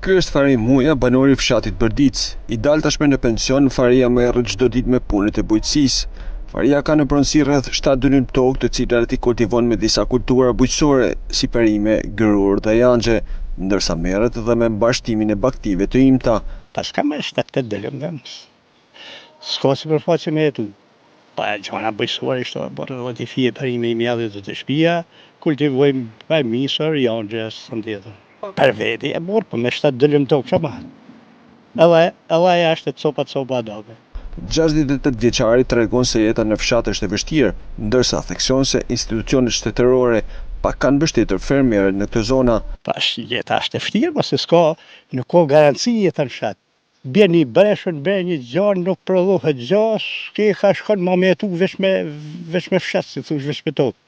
Ky është Fari Muja, banori i fshatit Bërdic. I dal tashmë në pension, Faria merret çdo ditë me punët e bujqësisë. Faria ka në pronësi rreth 7 dënim tokë, të cilat i kultivon me disa kultura bujqësore, si perime, gërur dhe janxhe, ndërsa merret edhe me mbashtimin e baktive të imta. Pas kam 7-8 dëlim dhe s'ka si përfaqe me jetu. Pa gjona bujqësore ishte bërë dhe fije perime i mjellit të shtëpia, kultivojmë pa misër, janxhe, së tjetër. Per veti e morë, po me 7 dëlim tokë që manë. Edhe jashtë e copa adame. 68 vjeçari tregon se jeta në fshat është e vështirë, ndërsa thekson se institucionet shtetërore pak kanë mbështetur fermerët në këtë zona. Tash jeta është e vështirë, pasi nuk ka garanci jeta në fshat. Bje një breshën, bje një gjanë, nuk prodhohet gjash, ke ka shkon ma me jetu veç me fshat, si thush veç me tokë.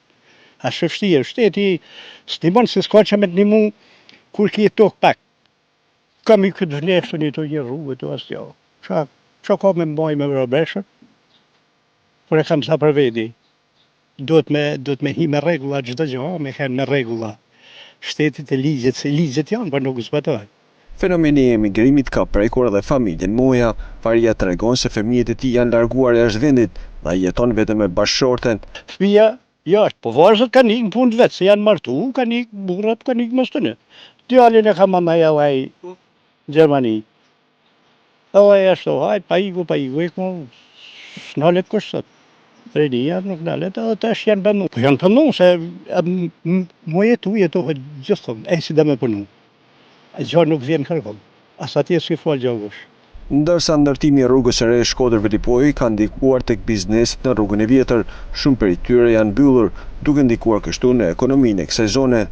Ashtë vështirë, shteti s'timon se s'ka që me t'nimu kur ki tokë pak. Kam i këtë vlefë një të një rrugë të asë jo. Qa ka me mbaj me breshën? Por e kam sa për veti. Duhet me hi me regula gjithë gjë, me hen me regula. Shtetit e ligjet, se ligjet janë, për nuk zbatojnë. Fenomeni i emigrimit ka prekur edhe familjen Muja. Faria tregon se fëmijët e tij janë larguar jashtë vendit dhe ai jeton vetëm me bashkëshorten. Fëmija jashtë, po vajzat kanë ikë në punë vetë, se janë martu, kanë ikë burrat, kanë ikë mështënë. Djalin e ka mamaj edhe në Gjermani. Edhe ashtu, hajt, pa iku, s'nalet kërësët. Renia nuk nalet, edhe tash janë pënu. Po janë pënu, se mu jetohet gjithëm, e si dhe me pënu. Gjarë nuk vjen kërkom, as atje s'ki falë gjavush. Ndërsa ndërtimi i rrugës së re Shkodër-Velipoj ka ndikuar tek bizneset në rrugën e vjetër, shumë prej tyre janë mbyllur, duke ndikuar kështu në ekonominë e kësaj zone.